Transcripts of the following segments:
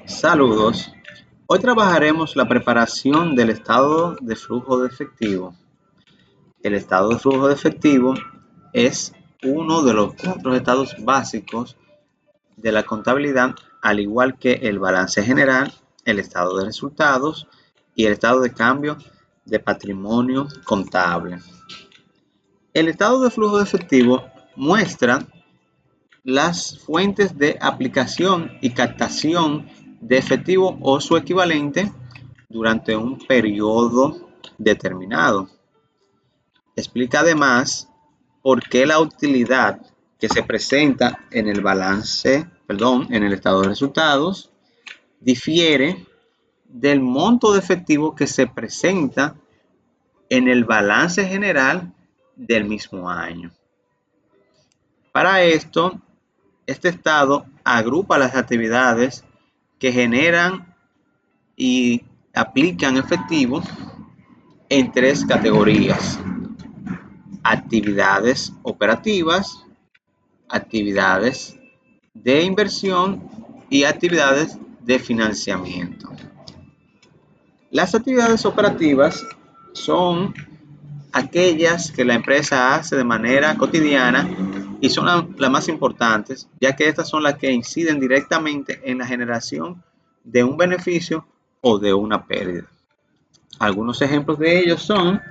Saludos. Hoy trabajaremos la preparación del estado de flujo de efectivo. El estado de flujo de efectivo es uno de los cuatro estados básicos de la contabilidad, al igual que el balance general, el estado de resultados y el estado de cambio de patrimonio contable. El estado de flujo de efectivo muestra las fuentes de aplicación y captación de efectivo o su equivalente durante un periodo determinado. Explica además por qué la utilidad que se presenta en el en el estado de resultados, difiere del monto de efectivo que se presenta en el balance general del mismo año. Para esto, este estado agrupa las actividades que generan y aplican efectivo en tres categorías: actividades operativas, actividades de inversión y actividades de financiamiento. Las actividades operativas son aquellas que la empresa hace de manera cotidiana y son las más importantes, ya que estas son las que inciden directamente en la generación de un beneficio o de una pérdida. Algunos ejemplos de ellos son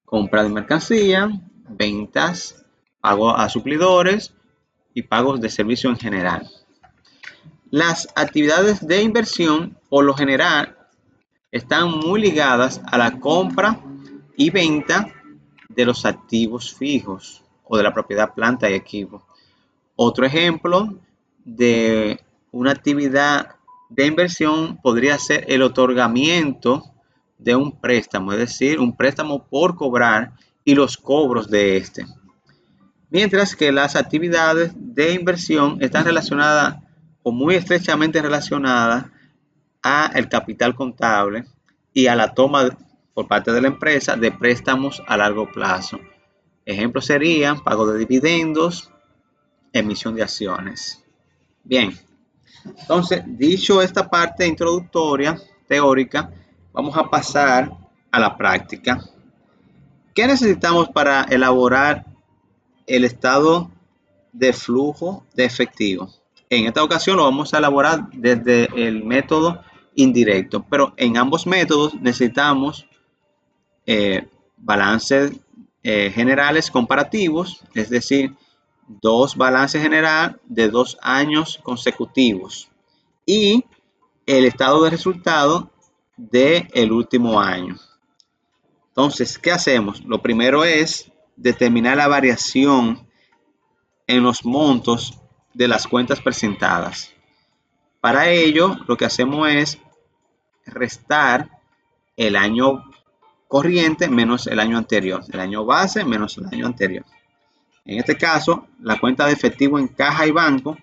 compra de mercancía, ventas, pago a suplidores y pagos de servicio en general. Las actividades de inversión, por lo general, están muy ligadas a la compra y venta de los activos fijos o de la propiedad, planta y equipo. Otro ejemplo de una actividad de inversión podría ser el otorgamiento de un préstamo, es decir, un préstamo por cobrar y los cobros de este. Mientras que las actividades de inversión están relacionadas o muy estrechamente relacionadas a el capital contable y a la toma por parte de la empresa de préstamos a largo plazo. Ejemplos serían pago de dividendos, emisión de acciones. Bien, entonces, dicho esta parte introductoria, teórica, vamos a pasar a la práctica. ¿Qué necesitamos para elaborar el estado de flujo de efectivo? En esta ocasión lo vamos a elaborar desde el método indirecto, pero en ambos métodos necesitamos balances generales comparativos, es decir, dos balances generales de 2 años consecutivos y el estado de resultado del último año. Entonces, ¿qué hacemos? Lo primero es determinar la variación en los montos de las cuentas presentadas. Para ello, lo que hacemos es restar el año corriente menos el año anterior, el año base menos el año anterior. En este caso, la cuenta de efectivo en caja y banco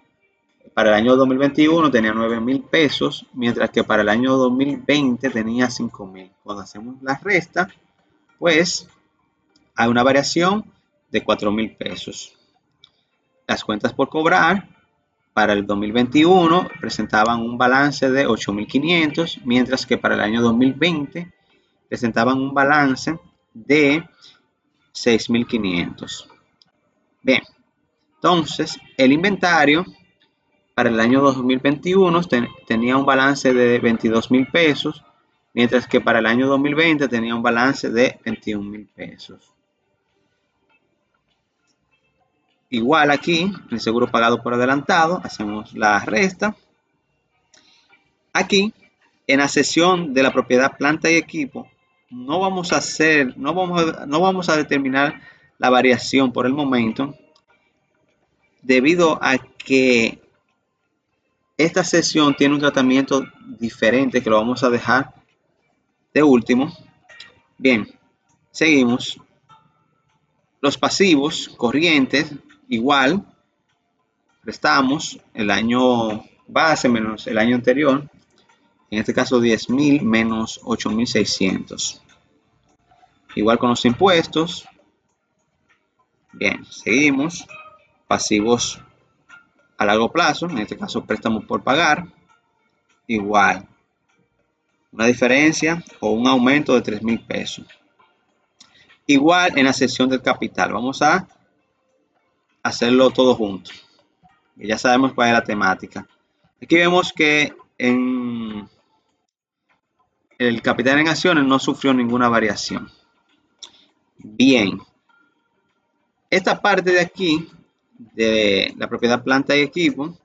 para el año 2021 tenía 9,000 pesos, mientras que para el año 2020 tenía 5,000. Cuando hacemos la resta, pues hay una variación de 4,000 pesos. Las cuentas por cobrar para el 2021 presentaban un balance de 8,500, mientras que para el año 2020 presentaban un balance de 6,500. Bien, entonces el inventario para el año 2021 tenía un balance de 22,000 pesos, mientras que para el año 2020 tenía un balance de 21,000 pesos. Igual aquí, el seguro pagado por adelantado, hacemos la resta. Aquí, en la sección de la propiedad, planta y equipo, no vamos a determinar la variación por el momento, debido a que esta sección tiene un tratamiento diferente que lo vamos a dejar de último. Bien, seguimos. Los pasivos corrientes, igual, restamos el año base menos el año anterior, en este caso 10,000 menos 8,600. Igual con los impuestos. Bien, seguimos. Pasivos a largo plazo, en este caso préstamos por pagar. igual. Una diferencia o un aumento de 3,000 pesos. Igual en la sección del capital. Vamos a hacerlo todo junto. Ya sabemos cuál es la temática. Aquí vemos que en el capital en acciones no sufrió ninguna variación. Bien. Esta parte de aquí, de la propiedad planta y equipo,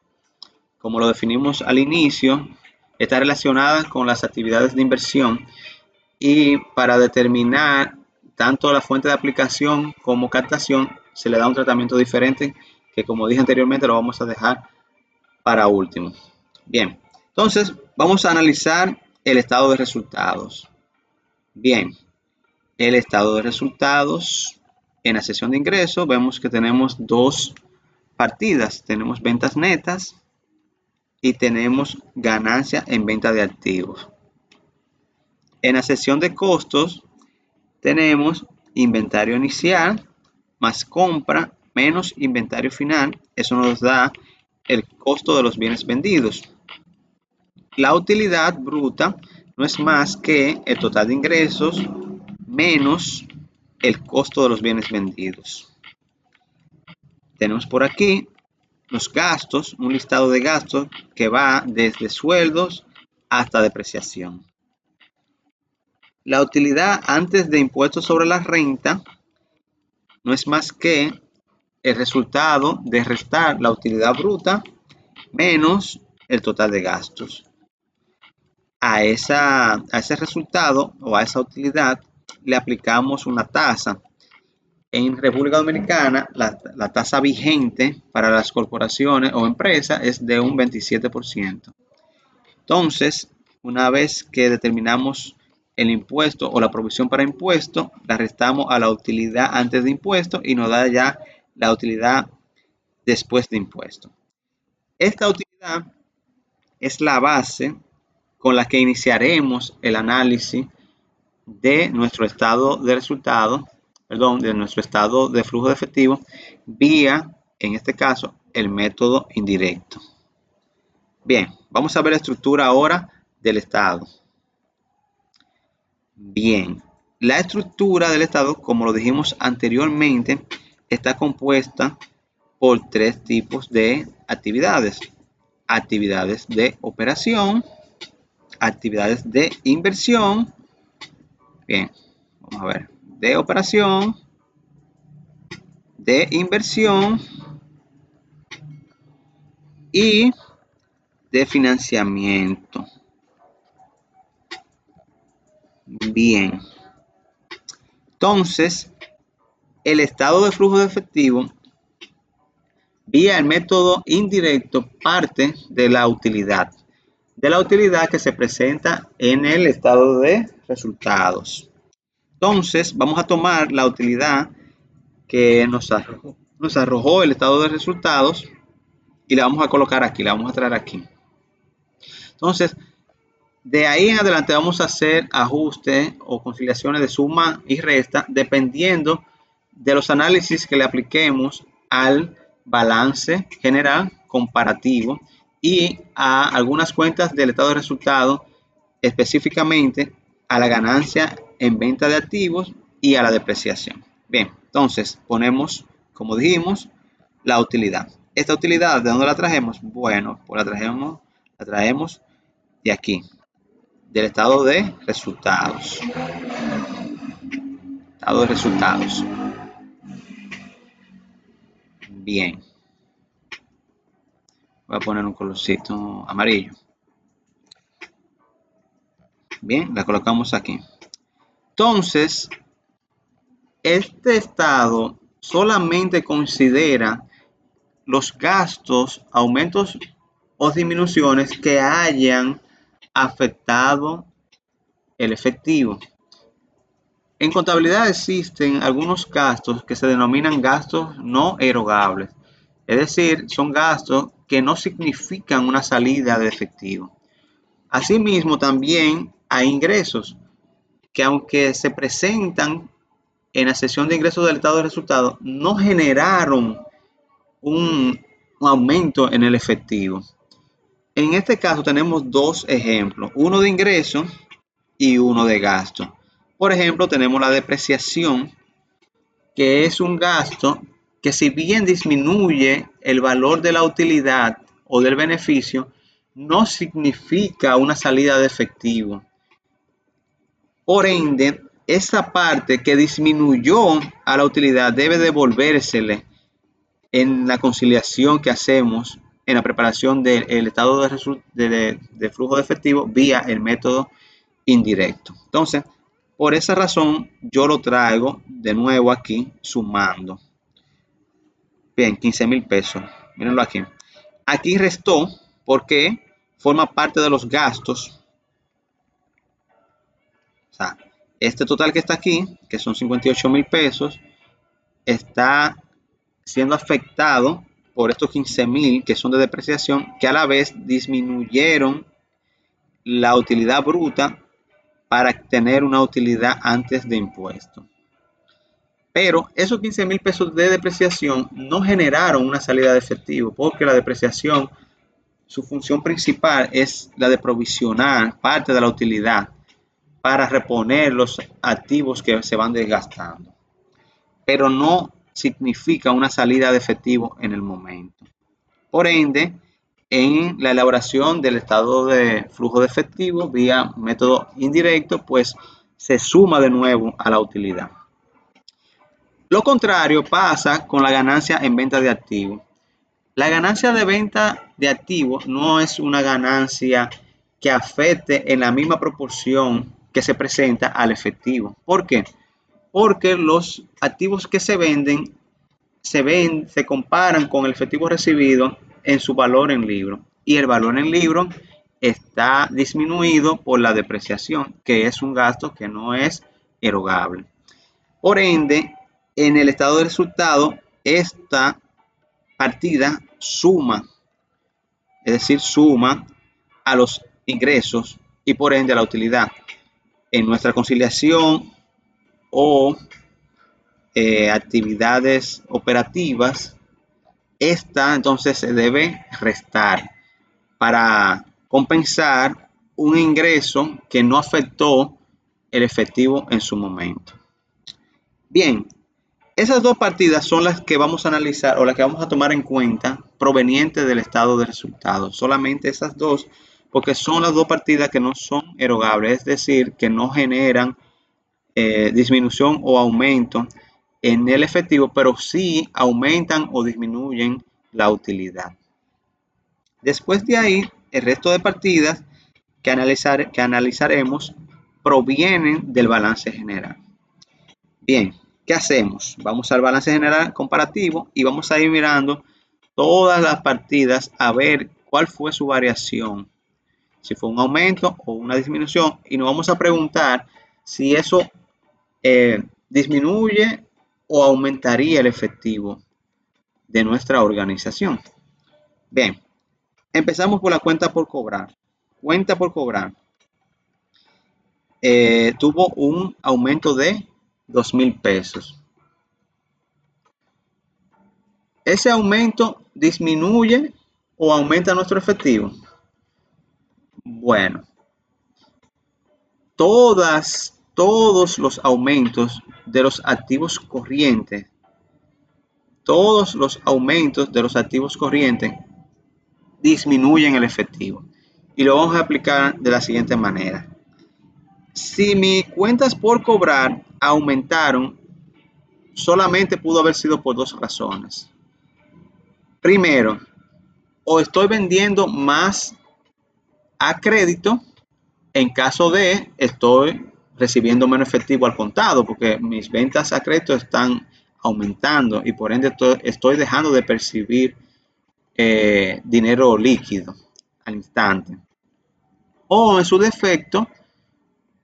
como lo definimos al inicio, está relacionada con las actividades de inversión y para determinar tanto la fuente de aplicación como captación se le da un tratamiento diferente que, como dije anteriormente, lo vamos a dejar para último. Bien, entonces vamos a analizar el estado de resultados. Bien, el estado de resultados en la sección de ingresos vemos que tenemos dos partidas. Tenemos ventas netas y tenemos ganancia en venta de activos. En la sección de costos tenemos inventario inicial más compra menos inventario final. Eso nos da el costo de los bienes vendidos. La utilidad bruta no es más que el total de ingresos menos el costo de los bienes vendidos. Tenemos por aquí los gastos, un listado de gastos que va desde sueldos hasta depreciación. La utilidad antes de impuestos sobre la renta no es más que el resultado de restar la utilidad bruta menos el total de gastos. A ese resultado o a esa utilidad le aplicamos una tasa. En República Dominicana, la tasa vigente para las corporaciones o empresas es de un 27%. Entonces, una vez que determinamos el impuesto o la provisión para impuesto, la restamos a la utilidad antes de impuesto y nos da ya la utilidad después de impuesto. Esta utilidad es la base con la que iniciaremos el análisis de nuestro estado de resultados, de nuestro estado de flujo de efectivo vía, en este caso, el método indirecto. Bien, vamos a ver la estructura ahora del estado. Bien, la estructura del estado, como lo dijimos anteriormente, está compuesta por tres tipos de actividades. Actividades de operación, actividades de inversión. Bien, vamos a ver, de operación, de inversión y de financiamiento. Bien, entonces el estado de flujo de efectivo vía el método indirecto parte de la utilidad que se presenta en el estado de resultados. Entonces vamos a tomar la utilidad que nos arrojó el estado de resultados y la vamos a colocar aquí, la vamos a traer aquí. Entonces, de ahí en adelante vamos a hacer ajustes o conciliaciones de suma y resta dependiendo de los análisis que le apliquemos al balance general comparativo y a algunas cuentas del estado de resultados, específicamente a la ganancia en venta de activos y a la depreciación. Bien, entonces ponemos, como dijimos, la utilidad. Esta utilidad, ¿de dónde la trajemos? Bueno, pues la traemos de aquí, del estado de resultados. Estado de resultados. Bien. Voy a poner un colorcito amarillo. Bien, la colocamos aquí. Entonces, este estado solamente considera los gastos, aumentos o disminuciones que hayan afectado el efectivo. En contabilidad existen algunos gastos que se denominan gastos no erogables, es decir, son gastos que no significan una salida de efectivo. Asimismo, también hay ingresos que, aunque se presentan en la sección de ingresos del estado de resultados, no generaron un aumento en el efectivo. En este caso tenemos dos ejemplos, uno de ingreso y uno de gasto. Por ejemplo, tenemos la depreciación, que es un gasto que, si bien disminuye el valor de la utilidad o del beneficio, no significa una salida de efectivo. Por ende, esa parte que disminuyó a la utilidad debe devolvérsele en la conciliación que hacemos en la preparación del estado de flujo de efectivo vía el método indirecto. Entonces, por esa razón, yo lo traigo de nuevo aquí sumando. Bien, 15,000 pesos. Mírenlo aquí. Aquí restó porque forma parte de los gastos. O sea, este total que está aquí, que son 58,000 pesos, está siendo afectado por estos 15,000 que son de depreciación, que a la vez disminuyeron la utilidad bruta para tener una utilidad antes de impuesto. Pero esos 15,000 pesos de depreciación no generaron una salida de efectivo, porque la depreciación, su función principal es la de provisionar parte de la utilidad para reponer los activos que se van desgastando, pero no significa una salida de efectivo en el momento. Por ende, en la elaboración del estado de flujo de efectivo vía método indirecto, pues se suma de nuevo a la utilidad. Lo contrario pasa con la ganancia en venta de activos. La ganancia de venta de activos no es una ganancia que afecte en la misma proporción que se presenta al efectivo. ¿Por qué? Porque los activos que se venden se comparan con el efectivo recibido en su valor en libro, y el valor en libro está disminuido por la depreciación, que es un gasto que no es erogable. Por ende, en el estado de resultado, esta partida suma, es decir, suma a los ingresos y por ende a la utilidad. En nuestra conciliación o actividades operativas, esta entonces se debe restar para compensar un ingreso que no afectó el efectivo en su momento. Bien, esas dos partidas son las que vamos a analizar o las que vamos a tomar en cuenta provenientes del estado de resultados. Solamente esas dos, porque son las dos partidas que no son erogables, es decir, que no generan disminución o aumento en el efectivo, pero sí aumentan o disminuyen la utilidad. Después de ahí, el resto de partidas que analizaremos provienen del balance general. Bien, ¿qué hacemos? Vamos al balance general comparativo y vamos a ir mirando todas las partidas a ver cuál fue su variación, si fue un aumento o una disminución, y nos vamos a preguntar si eso disminuye o aumentaría el efectivo de nuestra organización. Bien, empezamos por la cuenta por cobrar. Cuenta por cobrar tuvo un aumento de 2,000 pesos. ¿Ese aumento disminuye o aumenta nuestro efectivo? Bueno, todos los aumentos de los activos corrientes, disminuyen el efectivo. Y lo vamos a aplicar de la siguiente manera. Si mis cuentas por cobrar aumentaron, solamente pudo haber sido por dos razones. Primero, o estoy vendiendo más a crédito, en caso de estoy recibiendo menos efectivo al contado, porque mis ventas a crédito están aumentando y por ende estoy dejando de percibir dinero líquido al instante. O en su defecto,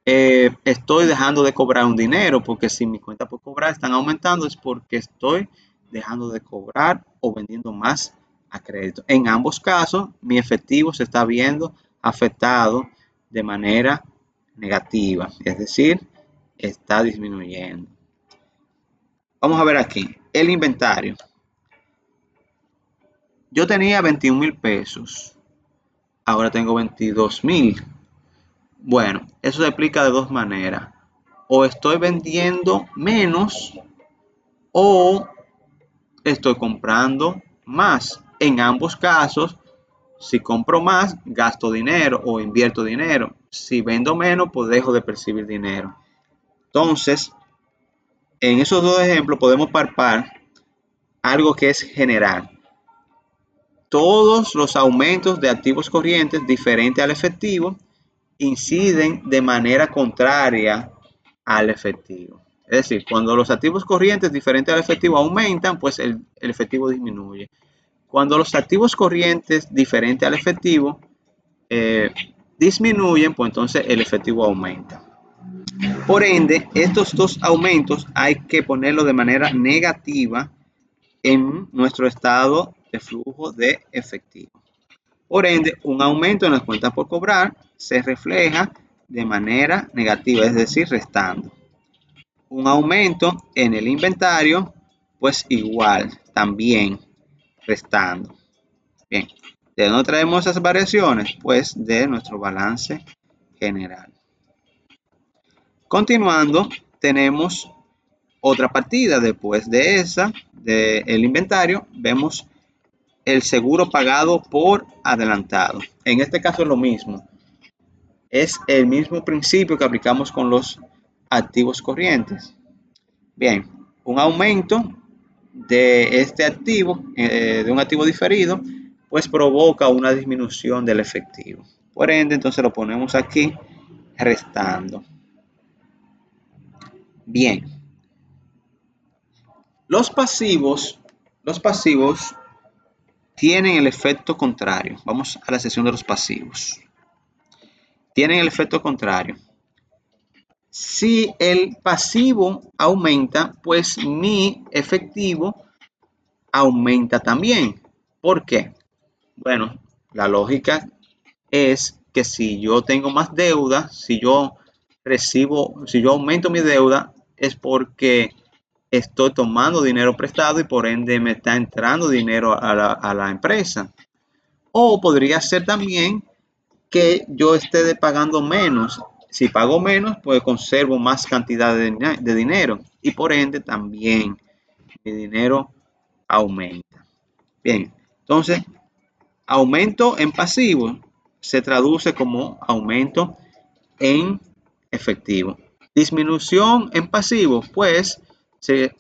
estoy dejando de cobrar un dinero, porque si mis cuentas por cobrar están aumentando es porque estoy dejando de cobrar o vendiendo más a crédito. En ambos casos, mi efectivo se está viendo afectado de manera negativa, es decir, está disminuyendo. Vamos a ver aquí, el inventario. Yo tenía 21,000 pesos. ahora tengo 22.000. Bueno, eso se explica de dos maneras. O estoy vendiendo menos o estoy comprando más. En ambos casos, si compro más, gasto dinero o invierto dinero. Si vendo menos, pues dejo de percibir dinero. Entonces, en esos dos ejemplos podemos palpar algo que es general. Todos los aumentos de activos corrientes diferentes al efectivo inciden de manera contraria al efectivo. Es decir, cuando los activos corrientes diferentes al efectivo aumentan, pues el efectivo disminuye. Cuando los activos corrientes diferentes al efectivo disminuyen, pues entonces el efectivo aumenta. Por ende, estos dos aumentos hay que ponerlo de manera negativa en nuestro estado de flujo de efectivo. Por ende, un aumento en las cuentas por cobrar se refleja de manera negativa, es decir, restando. Un aumento en el inventario, pues igual, también restando. Bien, ¿de dónde traemos esas variaciones? Pues de nuestro balance general. Continuando, tenemos otra partida después de esa, del inventario, vemos el seguro pagado por adelantado. En este caso es lo mismo. Es el mismo principio que aplicamos con los activos corrientes. Bien, un aumento de este activo, de un activo diferido, pues provoca una disminución del efectivo. Por ende, entonces lo ponemos aquí restando. Bien, los pasivos tienen el efecto contrario. Vamos a la sección de los pasivos. Tienen el efecto contrario. Si el pasivo aumenta, pues mi efectivo aumenta también. ¿Por qué? Bueno, la lógica es que si yo tengo más deuda, si yo aumento mi deuda, es porque estoy tomando dinero prestado y por ende me está entrando dinero a la empresa. O podría ser también que yo esté pagando menos. Si pago menos, pues conservo más cantidad de dinero y por ende también mi dinero aumenta. Bien, entonces, aumento en pasivo se traduce como aumento en efectivo. Disminución en pasivo, pues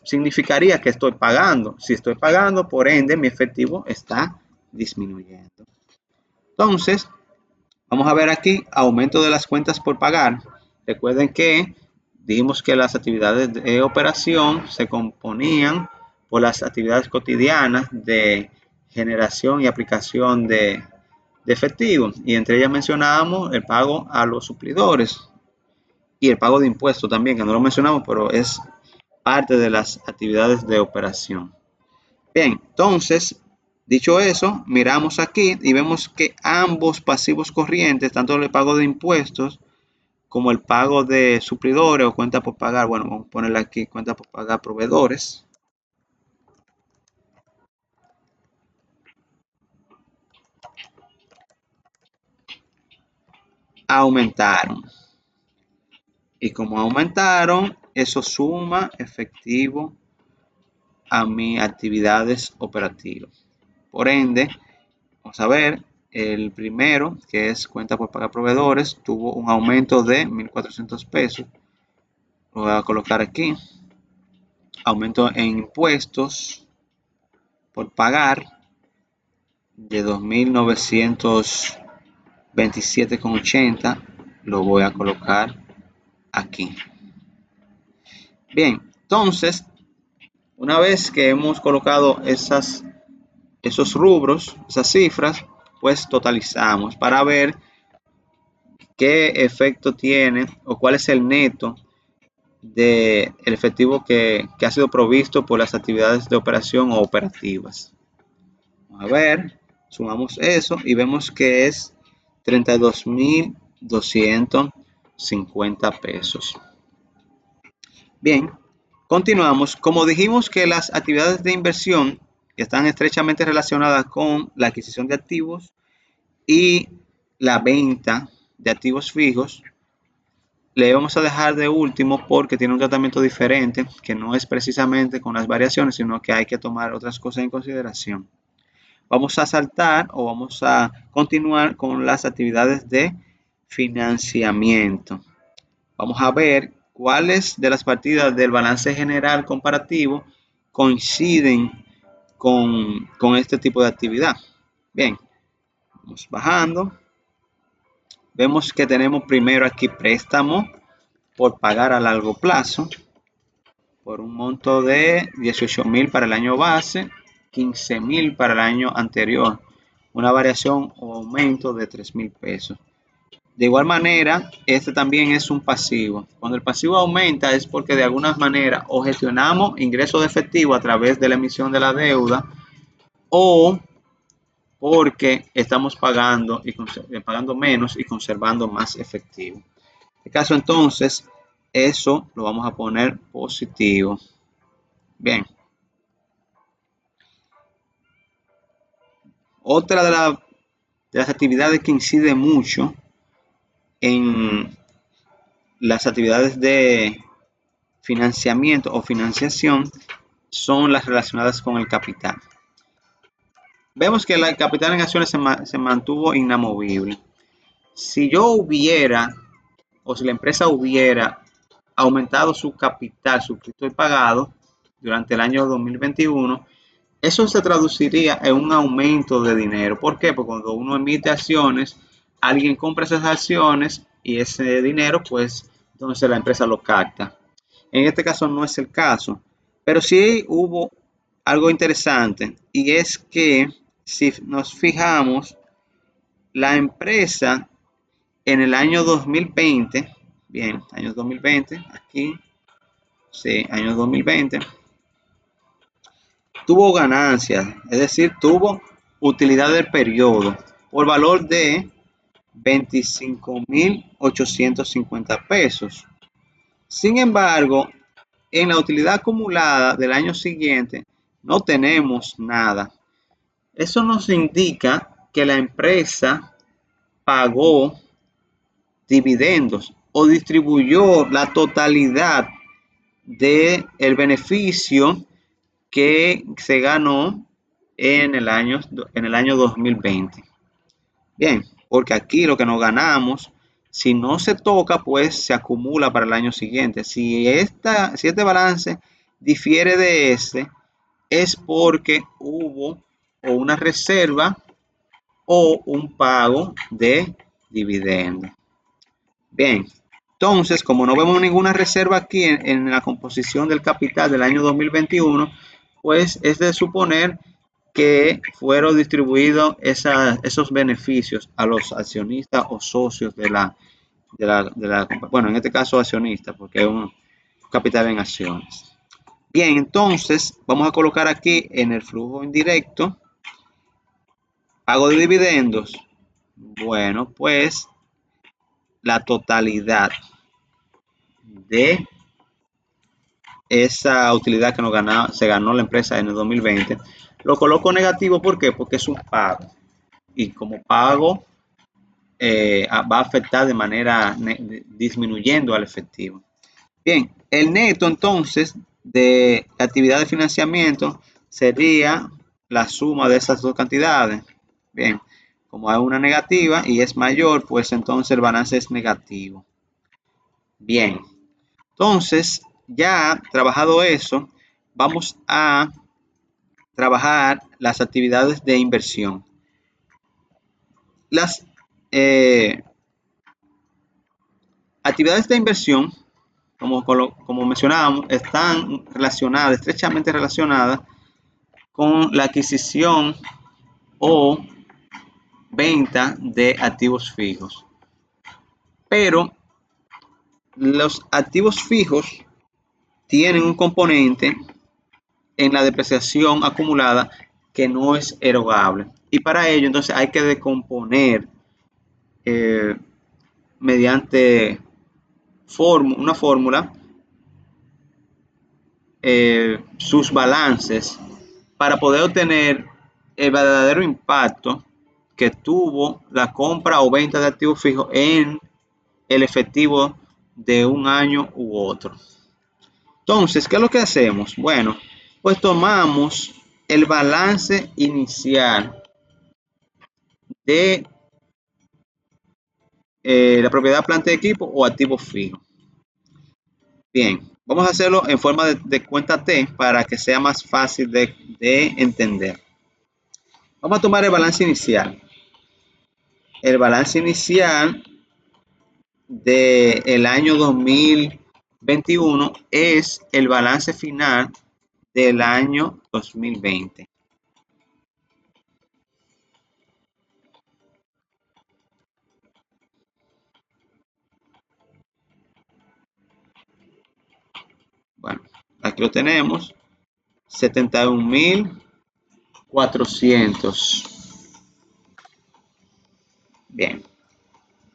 significaría que estoy pagando. Si estoy pagando, por ende, mi efectivo está disminuyendo. Entonces, vamos a ver aquí aumento de las cuentas por pagar. Recuerden que dijimos que las actividades de operación se componían por las actividades cotidianas de generación y aplicación de efectivo. Y entre ellas mencionábamos el pago a los suplidores y el pago de impuestos también, que no lo mencionamos, pero es parte de las actividades de operación. Bien, entonces, dicho eso, miramos aquí y vemos que ambos pasivos corrientes, tanto el pago de impuestos como el pago de suplidores o cuenta por pagar, bueno, vamos a ponerle aquí cuenta por pagar proveedores, aumentaron. Y como aumentaron, eso suma efectivo a mis actividades operativas. Por ende, vamos a ver, el primero, que es cuenta por pagar proveedores, tuvo un aumento de 1.400 pesos. Lo voy a colocar aquí. Aumento en impuestos por pagar de 2.927,80. Lo voy a colocar aquí. Bien, entonces, una vez que hemos colocado esos rubros, esas cifras, pues totalizamos para ver qué efecto tiene o cuál es el neto del efectivo que ha sido provisto por las actividades de operación o operativas. Vamos a ver, sumamos eso y vemos que es 32.250 pesos. Bien, continuamos. Como dijimos que las actividades de inversión están estrechamente relacionadas con la adquisición de activos y la venta de activos fijos. Le vamos a dejar de último porque tiene un tratamiento diferente, que no es precisamente con las variaciones, sino que hay que tomar otras cosas en consideración. Vamos a saltar o vamos a continuar con las actividades de financiamiento. Vamos a ver cuáles de las partidas del balance general comparativo coinciden con este tipo de actividad. Bien, vamos bajando. Vemos que tenemos primero aquí préstamo por pagar a largo plazo por un monto de 18,000 para el año base, 15,000 para el año anterior, una variación o aumento de 3,000 pesos. De igual manera, este también es un pasivo. Cuando el pasivo aumenta es porque de alguna manera o gestionamos ingresos de efectivo a través de la emisión de la deuda o porque estamos pagando menos y conservando más efectivo. En este caso, entonces, eso lo vamos a poner positivo. Bien. Otra de las actividades que incide mucho en las actividades de financiamiento o financiación son las relacionadas con el capital. Vemos que el capital en acciones se mantuvo inamovible. Si yo hubiera, o si la empresa hubiera aumentado su capital suscrito y pagado durante el año 2021, eso se traduciría en un aumento de dinero. ¿Por qué? Porque cuando uno emite acciones, alguien compra esas acciones y ese dinero, pues, entonces la empresa lo capta. En este caso no es el caso, pero sí hubo algo interesante y es que si nos fijamos, la empresa en el año 2020, bien, año 2020, aquí, sí, año 2020, tuvo ganancias, es decir, tuvo utilidad del periodo por valor de 25,850 pesos. Sin embargo, en la utilidad acumulada del año siguiente no tenemos nada. Eso nos indica que la empresa pagó dividendos o distribuyó la totalidad del beneficio que se ganó en el año 2020. Bien, porque aquí lo que nos ganamos, si no se toca, pues se acumula para el año siguiente. Si este balance difiere de este, es porque hubo o una reserva o un pago de dividendo. Bien, entonces, como no vemos ninguna reserva aquí en la composición del capital del año 2021, pues es de suponer que fueron distribuidos esos beneficios a los accionistas o socios bueno, en este caso accionistas, porque es un capital en acciones. Bien, entonces vamos a colocar aquí en el flujo indirecto, pago de dividendos. Bueno, pues la totalidad de esa utilidad que se ganó la empresa en el 2020, lo coloco negativo. ¿Por qué? Porque es un pago. Y como pago va a afectar de manera disminuyendo al efectivo. Bien, el neto entonces de la actividad de financiamiento sería la suma de esas dos cantidades. Bien, como hay una negativa y es mayor, pues entonces el balance es negativo. Bien, entonces ya trabajado eso, vamos a trabajar las actividades de inversión. Las actividades de inversión, como mencionábamos, están relacionadas, estrechamente relacionadas con la adquisición o venta de activos fijos. Pero los activos fijos tienen un componente en la depreciación acumulada que no es erogable. Y para ello, entonces, hay que decomponer mediante una fórmula sus balances para poder obtener el verdadero impacto que tuvo la compra o venta de activos fijos en el efectivo de un año u otro. Entonces, ¿qué es lo que hacemos? Bueno, pues tomamos el balance inicial de la propiedad, planta de equipo o activos fijos. Bien, vamos a hacerlo en forma de cuenta T para que sea más fácil de entender. Vamos a tomar el balance inicial. El balance inicial del año 2021 es el balance final del año 2020. Bueno, aquí lo tenemos, 71.400. Bien,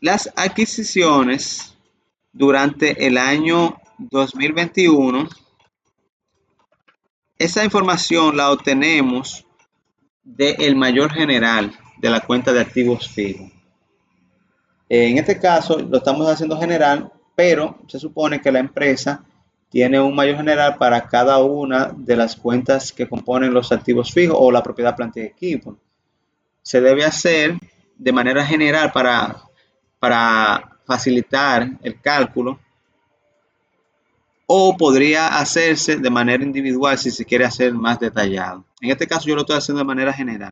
las adquisiciones durante el año 2021, esa información la obtenemos del mayor general de la cuenta de activos fijos. En este caso lo estamos haciendo general, pero se supone que la empresa tiene un mayor general para cada una de las cuentas que componen los activos fijos o la propiedad, planta y equipo. Se debe hacer de manera general para facilitar el cálculo, o podría hacerse de manera individual si se quiere hacer más detallado. En este caso yo lo estoy haciendo de manera general.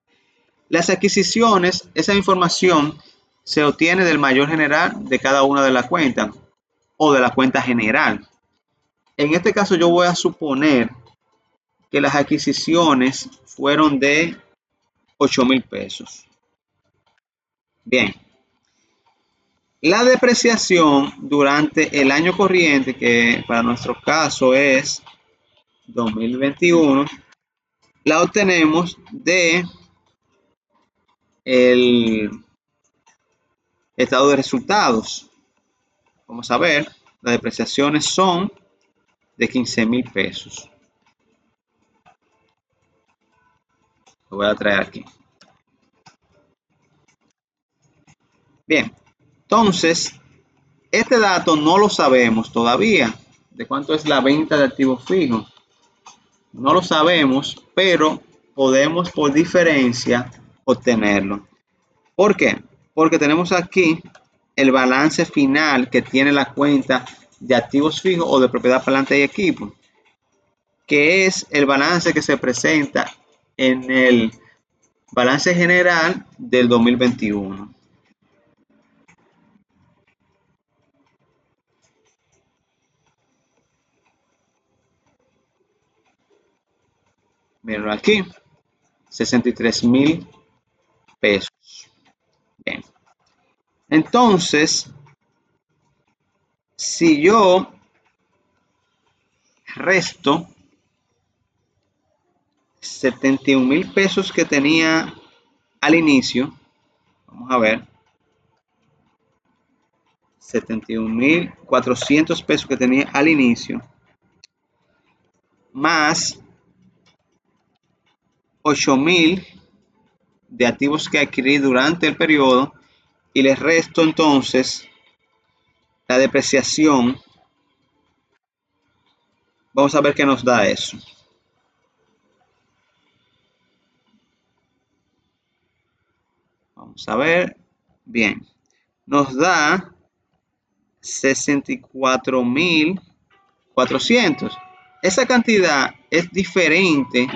Las adquisiciones, esa información se obtiene del mayor general de cada una de las cuentas o de la cuenta general. En este caso yo voy a suponer que las adquisiciones fueron de 8,000 pesos. Bien, la depreciación durante el año corriente, que para nuestro caso es 2021, la obtenemos de el estado de resultados. Vamos a ver, las depreciaciones son de 15,000 pesos. Lo voy a traer aquí. Bien, entonces, este dato no lo sabemos todavía, de cuánto es la venta de activos fijos. No lo sabemos, pero podemos por diferencia obtenerlo. ¿Por qué? Porque tenemos aquí el balance final que tiene la cuenta de activos fijos o de propiedad, planta y equipo, que es el balance que se presenta en el balance general del 2021. Miren aquí, 63,000 pesos. Bien. Entonces, si yo resto 71,000 pesos que tenía al inicio, vamos a ver, 71,400 pesos que tenía al inicio, más 8,000 de activos que adquirí durante el periodo, y les resto entonces la depreciación. Vamos a ver qué nos da eso. Vamos a ver. Bien. Nos da 64,400. Esa cantidad es diferente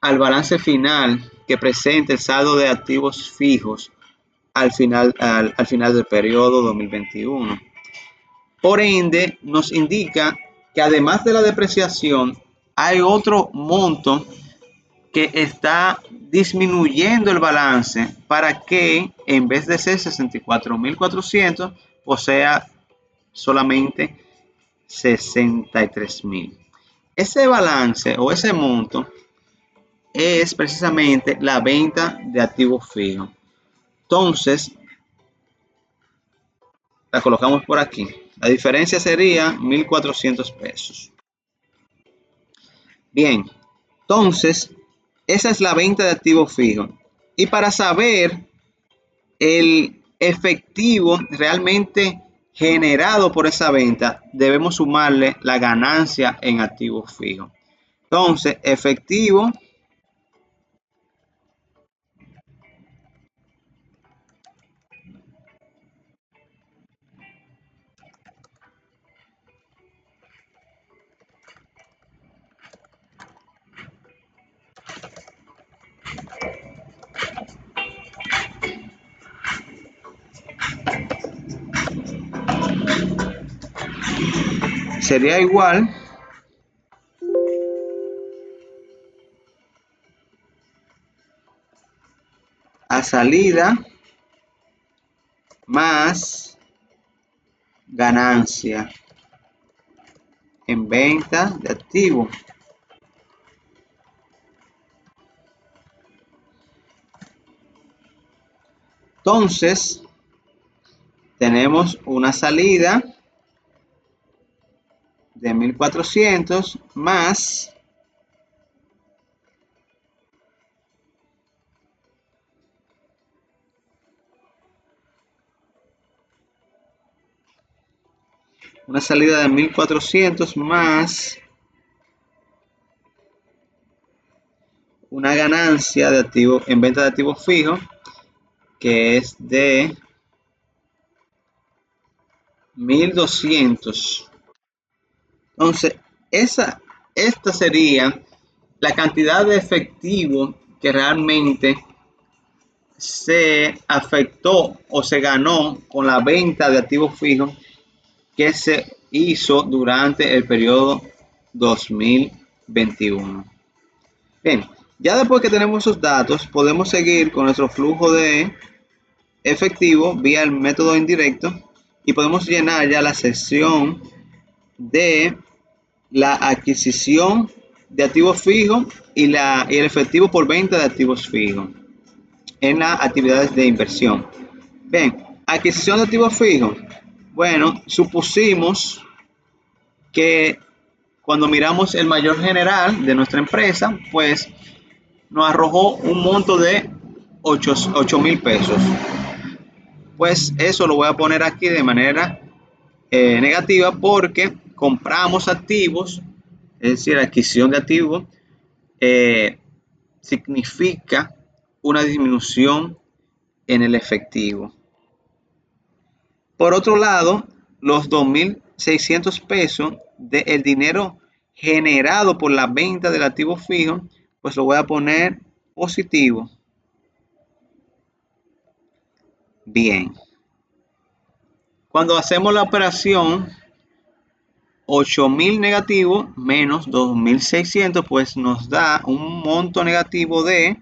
al balance final que presenta el saldo de activos fijos al final del periodo 2021. Por ende, nos indica que además de la depreciación, hay otro monto que está disminuyendo el balance para que en vez de ser 64,400, o sea, solamente 63,000. Ese balance o ese monto es precisamente la venta de activos fijos. Entonces, la colocamos por aquí. La diferencia sería 1,400 pesos. Bien, entonces, esa es la venta de activos fijos. Y para saber el efectivo realmente generado por esa venta, debemos sumarle la ganancia en activos fijos. Entonces, efectivo sería igual a salida más ganancia en venta de activos. Entonces, tenemos una salida de 1.400 más una salida de 1.400 más una ganancia de activos en venta de activos fijos que es de 1.200. Entonces, esta sería la cantidad de efectivo que realmente se afectó o se ganó con la venta de activos fijos que se hizo durante el periodo 2021. Bien, ya después que tenemos esos datos, podemos seguir con nuestro flujo de efectivo vía el método indirecto y podemos llenar ya la sección de la adquisición de activos fijos y el efectivo por venta de activos fijos en las actividades de inversión. Bien, adquisición de activos fijos. Bueno, supusimos que cuando miramos el mayor general de nuestra empresa, pues nos arrojó un monto de 8.000 pesos. Pues eso lo voy a poner aquí de manera negativa porque compramos activos, es decir, adquisición de activos significa una disminución en el efectivo. Por otro lado, los 2.600 pesos del dinero generado por la venta del activo fijo, pues lo voy a poner positivo. Bien. Cuando hacemos la operación 8.000 negativo menos 2.600, pues nos da un monto negativo de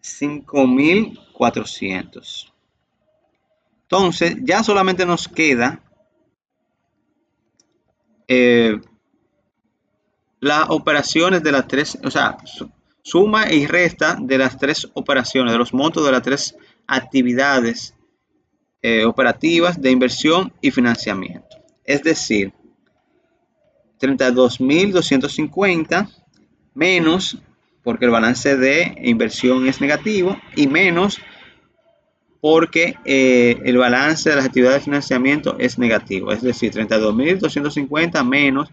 5.400. Entonces, ya solamente nos queda las operaciones de las tres, o sea, suma y resta de las tres operaciones, de los montos de las tres actividades operativas de inversión y financiamiento. Es decir, 32.250 menos, porque el balance de inversión es negativo, y menos porque el balance de las actividades de financiamiento es negativo. Es decir, 32.250 menos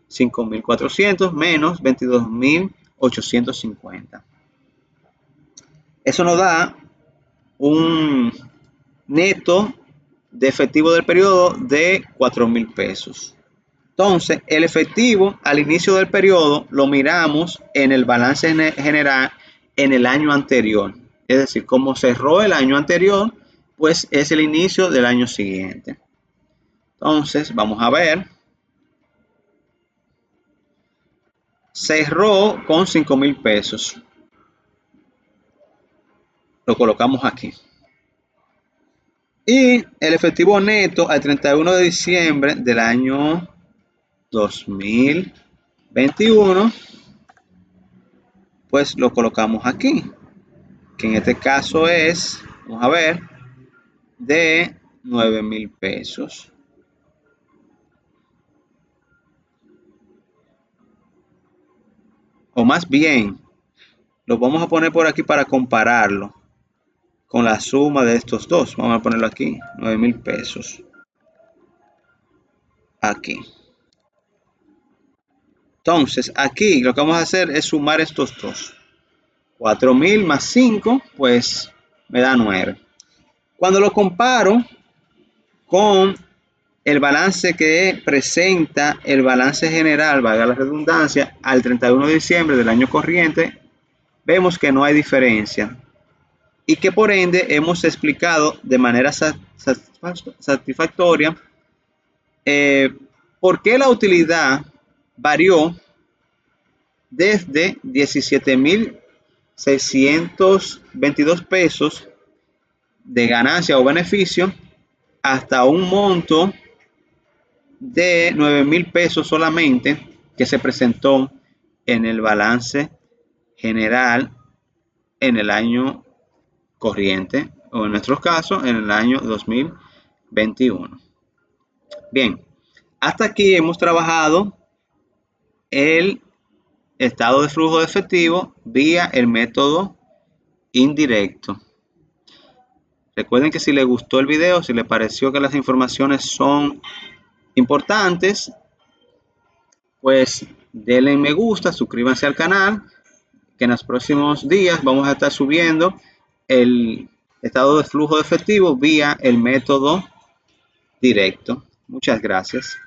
5.400 menos 22.850. Eso nos da un neto de efectivo del periodo de 4.000 pesos. Entonces, el efectivo al inicio del periodo lo miramos en el balance general en el año anterior. Es decir, como cerró el año anterior, pues es el inicio del año siguiente. Entonces, vamos a ver. Cerró con 5.000 pesos. Lo colocamos aquí. Y el efectivo neto al 31 de diciembre del año 2021, pues lo colocamos aquí, que en este caso es, vamos a ver, de 9.000 pesos. O más bien, lo vamos a poner por aquí para compararlo. con la suma de estos dos. Vamos a ponerlo aquí, 9,000 pesos. Aquí. Entonces, aquí lo que vamos a hacer es sumar estos dos. 4,000 más 5, pues me da 9. Cuando lo comparo con el balance que presenta el balance general, valga la redundancia, al 31 de diciembre del año corriente, vemos que no hay diferencia y que por ende hemos explicado de manera satisfactoria por qué la utilidad varió desde 17,622 pesos de ganancia o beneficio hasta un monto de 9,000 pesos solamente que se presentó en el balance general en el año corriente, o en nuestro caso en el año 2021. Bien, hasta aquí hemos trabajado el estado de flujo de efectivo vía el método indirecto. Recuerden que si les gustó el video, si les pareció que las informaciones son importantes, pues denle me gusta, suscríbanse al canal, que en los próximos días vamos a estar subiendo el estado de flujo de efectivo vía el método directo. Muchas gracias.